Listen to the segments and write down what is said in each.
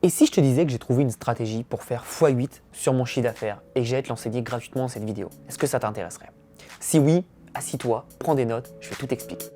Et si je te disais que j'ai trouvé une stratégie pour faire x8 sur mon chiffre d'affaires et que j'allais te l'enseigner gratuitement dans cette vidéo, est-ce que ça t'intéresserait? Si oui, assis-toi, prends des notes, je vais tout expliquer.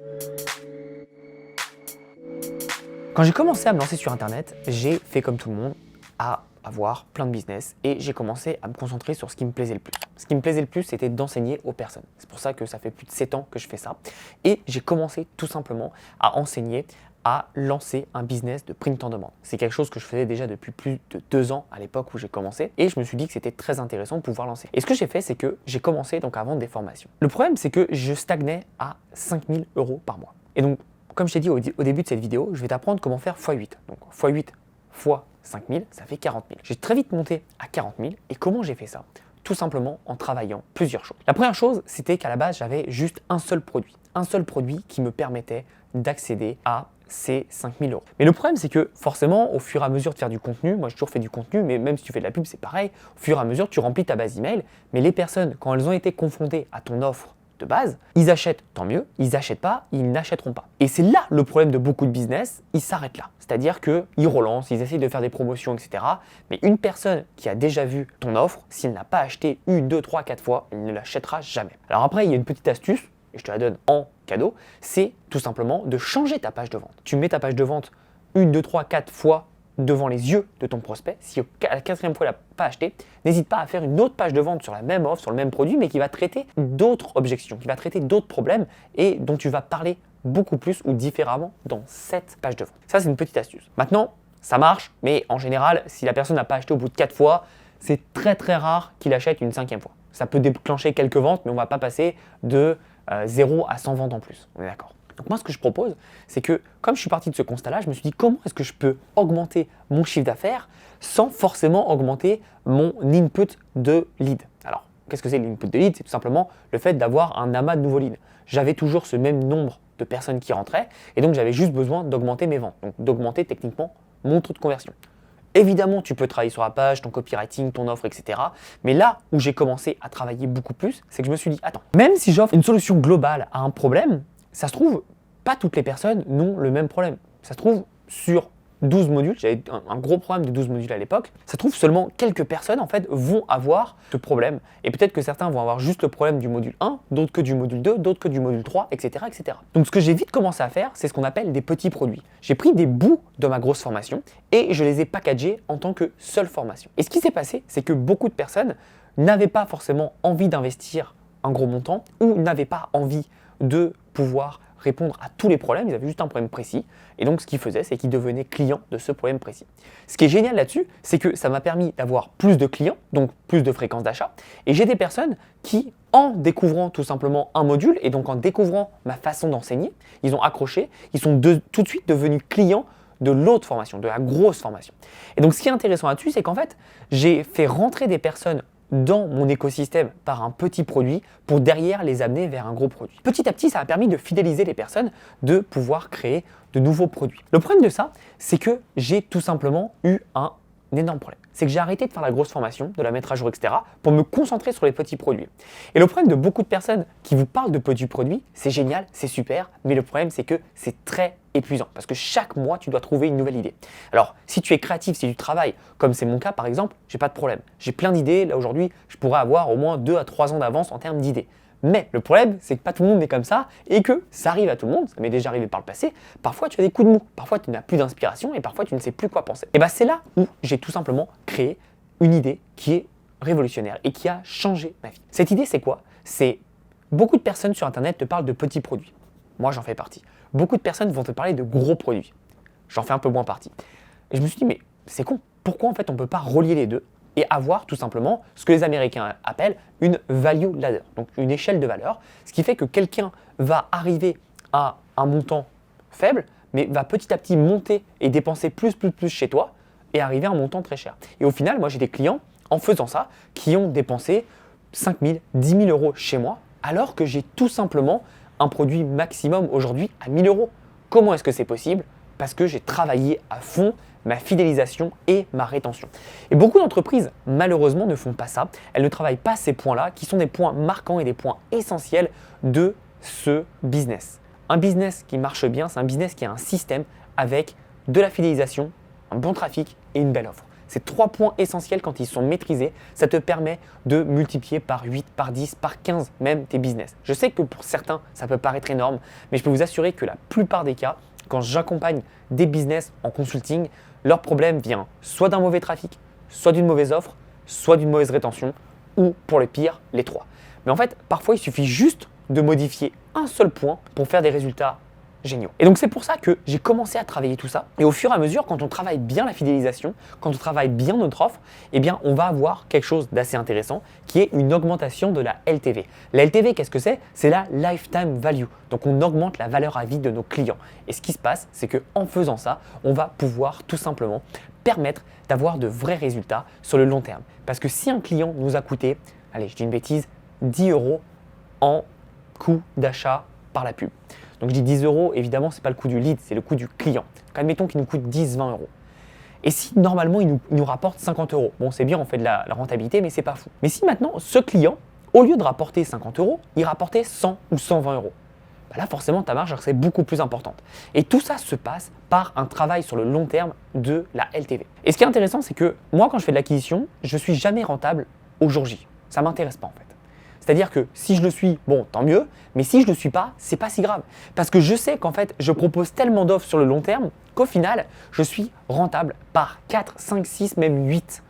Quand j'ai commencé à me lancer sur Internet, j'ai fait comme tout le monde, à avoir plein de business et j'ai commencé à me concentrer sur ce qui me plaisait le plus. Ce qui me plaisait le plus, c'était d'enseigner aux personnes. C'est pour ça que ça fait plus de 7 ans que je fais ça. Et j'ai commencé tout simplement à enseigner, à lancer un business de print on demand. C'est quelque chose que je faisais déjà depuis plus de 2 ans à l'époque où j'ai commencé et je me suis dit que c'était très intéressant de pouvoir lancer. Et ce que j'ai fait, c'est que j'ai commencé donc à vendre des formations. Le problème, c'est que je stagnais à 5 000 € par mois. Et donc, comme je t'ai dit au début de cette vidéo, je vais t'apprendre comment faire x8. Donc x8 fois 5 000, ça fait 40 000. J'ai très vite monté à 40 000 et comment j'ai fait ça? Tout simplement en travaillant plusieurs choses. La première chose, c'était qu'à la base, j'avais juste un seul produit qui me permettait d'accéder à ces 5 000 €. Mais le problème, c'est que forcément, au fur et à mesure de faire du contenu, moi j'ai toujours fait du contenu, mais même si tu fais de la pub, c'est pareil, au fur et à mesure, tu remplis ta base email, mais les personnes, quand elles ont été confrontées à ton offre de base, ils achètent, tant mieux, ils n'achètent pas, ils n'achèteront pas. Et c'est là le problème de beaucoup de business, ils s'arrêtent là. C'est-à-dire qu'ils relancent, ils essayent de faire des promotions, etc. Mais une personne qui a déjà vu ton offre, s'il n'a pas acheté 1, 2, 3, 4 fois, il ne l'achètera jamais. Alors après, il y a une petite astuce, et je te la donne en cadeau, c'est tout simplement de changer ta page de vente. Tu mets ta page de vente 1, 2, 3, 4 fois devant les yeux de ton prospect. Si à la 4e fois il n'a pas acheté, n'hésite pas à faire une autre page de vente sur la même offre, sur le même produit, mais qui va traiter d'autres objections, qui va traiter d'autres problèmes et dont tu vas parler beaucoup plus ou différemment dans cette page de vente. Ça, c'est une petite astuce. Maintenant, ça marche, mais en général, si la personne n'a pas acheté au bout de 4 fois, c'est très rare qu'il achète une 5e fois. Ça peut déclencher quelques ventes, mais on ne va pas passer de 0 à 100 ventes en plus. On est d'accord? Donc moi, ce que je propose, c'est que comme je suis parti de ce constat-là, je me suis dit comment est-ce que je peux augmenter mon chiffre d'affaires sans forcément augmenter mon input de lead. Alors, qu'est-ce que c'est l'input de lead? C'est tout simplement le fait d'avoir un amas de nouveaux leads. J'avais toujours ce même nombre de personnes qui rentraient et donc j'avais juste besoin d'augmenter mes ventes, donc d'augmenter techniquement mon taux de conversion. Évidemment, tu peux travailler sur la page, ton copywriting, ton offre, etc. Mais là où j'ai commencé à travailler beaucoup plus, c'est que je me suis dit, attends, même si j'offre une solution globale à un problème, ça se trouve, pas toutes les personnes n'ont le même problème. Ça se trouve, sur 12 modules, j'avais un gros programme de 12 modules à l'époque, ça se trouve seulement quelques personnes en fait vont avoir ce problème. Et peut-être que certains vont avoir juste le problème du module 1, d'autres que du module 2, d'autres que du module 3, etc. etc. Donc ce que j'ai vite commencé à faire, c'est ce qu'on appelle des petits produits. J'ai pris des bouts de ma grosse formation et je les ai packagés en tant que seule formation. Et ce qui s'est passé, c'est que beaucoup de personnes n'avaient pas forcément envie d'investir un gros montant ou n'avaient pas envie de pouvoir répondre à tous les problèmes, ils avaient juste un problème précis. Et donc, ce qu'ils faisaient, c'est qu'ils devenaient clients de ce problème précis. Ce qui est génial là-dessus, c'est que ça m'a permis d'avoir plus de clients, donc plus de fréquences d'achat. Et j'ai des personnes qui, en découvrant tout simplement un module, et donc en découvrant ma façon d'enseigner, ils ont accroché, ils sont tout de suite devenus clients de l'autre formation, de la grosse formation. Et donc, ce qui est intéressant là-dessus, c'est qu'en fait, j'ai fait rentrer des personnes dans mon écosystème par un petit produit pour derrière les amener vers un gros produit. Petit à petit, ça a permis de fidéliser les personnes, de pouvoir créer de nouveaux produits. Le problème de ça, c'est que j'ai tout simplement eu un énorme problème. C'est que j'ai arrêté de faire la grosse formation, de la mettre à jour, etc. pour me concentrer sur les petits produits. Et le problème de beaucoup de personnes qui vous parlent de petits produits, c'est génial, c'est super, mais le problème c'est que c'est très épuisant parce que chaque mois, tu dois trouver une nouvelle idée. Alors, si tu es créatif, si tu travailles, comme c'est mon cas par exemple, j'ai pas de problème. J'ai plein d'idées, là aujourd'hui, je pourrais avoir au moins 2 à 3 ans d'avance en termes d'idées. Mais le problème, c'est que pas tout le monde est comme ça et que ça arrive à tout le monde, ça m'est déjà arrivé par le passé. Parfois, tu as des coups de mou, parfois tu n'as plus d'inspiration et parfois tu ne sais plus quoi penser. Et bien, c'est là où j'ai tout simplement créé une idée qui est révolutionnaire et qui a changé ma vie. Cette idée, c'est quoi? C'est beaucoup de personnes sur Internet te parlent de petits produits. Moi, j'en fais partie. Beaucoup de personnes vont te parler de gros produits. J'en fais un peu moins partie. Et je me suis dit, mais c'est con. Pourquoi en fait on ne peut pas relier les deux et avoir tout simplement ce que les Américains appellent une value ladder, donc une échelle de valeur, ce qui fait que quelqu'un va arriver à un montant faible, mais va petit à petit monter et dépenser plus chez toi et arriver à un montant très cher. Et au final, moi j'ai des clients, en faisant ça, qui ont dépensé 5 000, 10 000 € chez moi, alors que j'ai tout simplement un produit maximum aujourd'hui à 1 000 €. Comment est-ce que c'est possible? Parce que j'ai travaillé à fond ma fidélisation et ma rétention. Et beaucoup d'entreprises, malheureusement, ne font pas ça. Elles ne travaillent pas ces points-là, qui sont des points marquants et des points essentiels de ce business. Un business qui marche bien, c'est un business qui a un système avec de la fidélisation un bon trafic et une belle offre. Ces 3 points essentiels, quand ils sont maîtrisés, ça te permet de multiplier par 8, par 10, par 15 même tes business. Je sais que pour certains, ça peut paraître énorme, mais je peux vous assurer que la plupart des cas, quand j'accompagne des business en consulting, leur problème vient soit d'un mauvais trafic, soit d'une mauvaise offre, soit d'une mauvaise rétention, ou pour le pire, les 3. Mais en fait, parfois, il suffit juste de modifier un seul point pour faire des résultats géniaux. Et donc c'est pour ça que j'ai commencé à travailler tout ça. Et au fur et à mesure, quand on travaille bien la fidélisation, quand on travaille bien notre offre, eh bien on va avoir quelque chose d'assez intéressant qui est une augmentation de la LTV. La LTV, qu'est-ce que c'est? C'est la lifetime value. Donc on augmente la valeur à vie de nos clients. Et ce qui se passe, c'est qu'en faisant ça, on va pouvoir tout simplement permettre d'avoir de vrais résultats sur le long terme. Parce que si un client nous a coûté, allez, je dis une bêtise, 10 € en coût d'achat par la pub. Donc je dis 10 €, évidemment, ce n'est pas le coût du lead, c'est le coût du client. Donc admettons qu'il nous coûte 10-20 €. Et si normalement il nous rapporte 50 €, bon c'est bien, on fait de la rentabilité, mais c'est pas fou. Mais si maintenant ce client, au lieu de rapporter 50 €, il rapportait 100 ou 120 €, bah là forcément ta marge serait beaucoup plus importante. Et tout ça se passe par un travail sur le long terme de la LTV. Et ce qui est intéressant, c'est que moi quand je fais de l'acquisition, je ne suis jamais rentable au jour J. Ça ne m'intéresse pas en fait. C'est-à-dire que si je le suis, bon, tant mieux, mais si je ne le suis pas, c'est pas si grave. Parce que je sais qu'en fait, je propose tellement d'offres sur le long terme qu'au final, je suis rentable par 4, 5, 6, même 8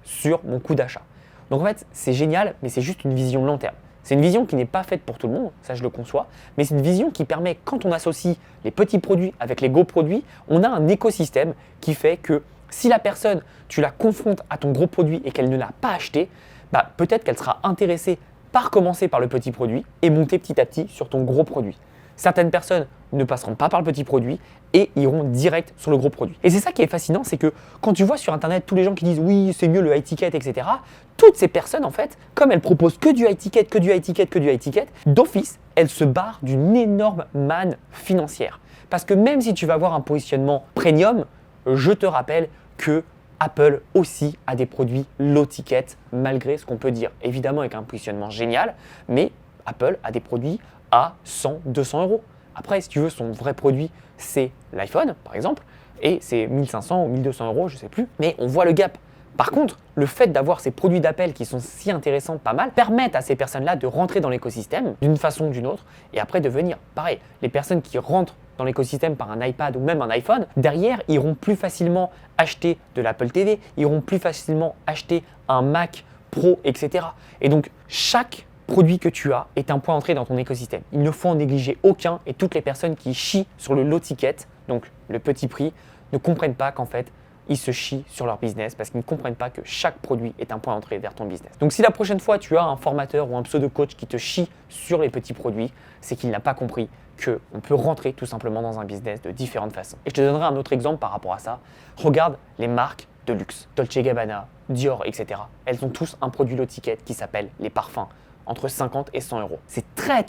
sur mon coût d'achat. Donc en fait, c'est génial, mais c'est juste une vision long terme. C'est une vision qui n'est pas faite pour tout le monde, ça je le conçois, mais c'est une vision qui permet, quand on associe les petits produits avec les gros produits, on a un écosystème qui fait que si la personne, tu la confrontes à ton gros produit et qu'elle ne l'a pas acheté, bah, peut-être qu'elle sera intéressée par commencer par le petit produit et monter petit à petit sur ton gros produit. Certaines personnes ne passeront pas par le petit produit et iront direct sur le gros produit. Et c'est ça qui est fascinant, c'est que quand tu vois sur internet tous les gens qui disent oui c'est mieux le high ticket, etc. Toutes ces personnes en fait, comme elles proposent que du high ticket, que du high ticket, que du high ticket, d'office, elles se barrent d'une énorme manne financière. Parce que même si tu vas avoir un positionnement premium, je te rappelle que Apple aussi a des produits low ticket, malgré ce qu'on peut dire. Évidemment avec un positionnement génial, mais Apple a des produits à 100, 200 €. Après, si tu veux, son vrai produit, c'est l'iPhone, par exemple, et c'est 1500 ou 1200 €, je ne sais plus, mais on voit le gap. Par contre, le fait d'avoir ces produits d'Apple qui sont si intéressants, pas mal, permettent à ces personnes-là de rentrer dans l'écosystème d'une façon ou d'une autre, et après de venir. Pareil, les personnes qui rentrent dans l'écosystème par un iPad ou même un iPhone, derrière, iront plus facilement acheter de l'Apple TV, iront plus facilement acheter un Mac Pro, etc. Et donc, chaque produit que tu as est un point d'entrée dans ton écosystème. Il ne faut en négliger aucun et toutes les personnes qui chient sur le low ticket, donc le petit prix, ne comprennent pas qu'en fait, ils se chient sur leur business parce qu'ils ne comprennent pas que chaque produit est un point d'entrée vers ton business. Donc si la prochaine fois tu as un formateur ou un pseudo-coach qui te chie sur les petits produits, c'est qu'il n'a pas compris qu'on peut rentrer tout simplement dans un business de différentes façons. Et je te donnerai un autre exemple par rapport à ça. Regarde les marques de luxe, Dolce & Gabbana, Dior, etc. Elles ont tous un produit low ticket qui s'appelle les parfums, entre 50 et 100 €. C'est très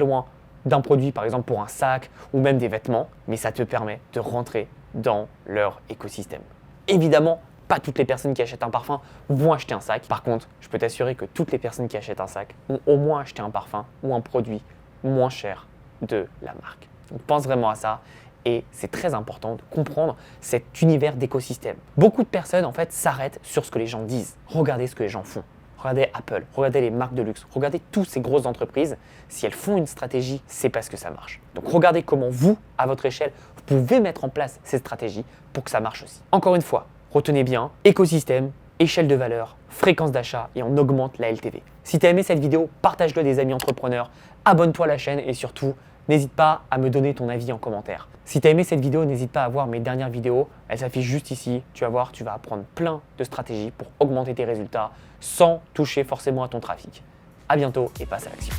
loin d'un produit, par exemple pour un sac ou même des vêtements, mais ça te permet de rentrer dans leur écosystème. Évidemment, pas toutes les personnes qui achètent un parfum vont acheter un sac. Par contre, je peux t'assurer que toutes les personnes qui achètent un sac ont au moins acheté un parfum ou un produit moins cher de la marque. Donc pense vraiment à ça et c'est très important de comprendre cet univers d'écosystème. Beaucoup de personnes en fait s'arrêtent sur ce que les gens disent. Regardez ce que les gens font. Regardez Apple, regardez les marques de luxe, regardez toutes ces grosses entreprises. Si elles font une stratégie, c'est parce que ça marche. Donc regardez comment vous, à votre échelle, vous pouvez mettre en place ces stratégies pour que ça marche aussi. Encore une fois, retenez bien, écosystème, échelle de valeur, fréquence d'achat et on augmente la LTV. Si tu as aimé cette vidéo, partage-le à des amis entrepreneurs, abonne-toi à la chaîne et surtout, n'hésite pas à me donner ton avis en commentaire. Si tu as aimé cette vidéo, n'hésite pas à voir mes dernières vidéos. Elles s'affichent juste ici. Tu vas voir, tu vas apprendre plein de stratégies pour augmenter tes résultats sans toucher forcément à ton trafic. À bientôt et passe à l'action.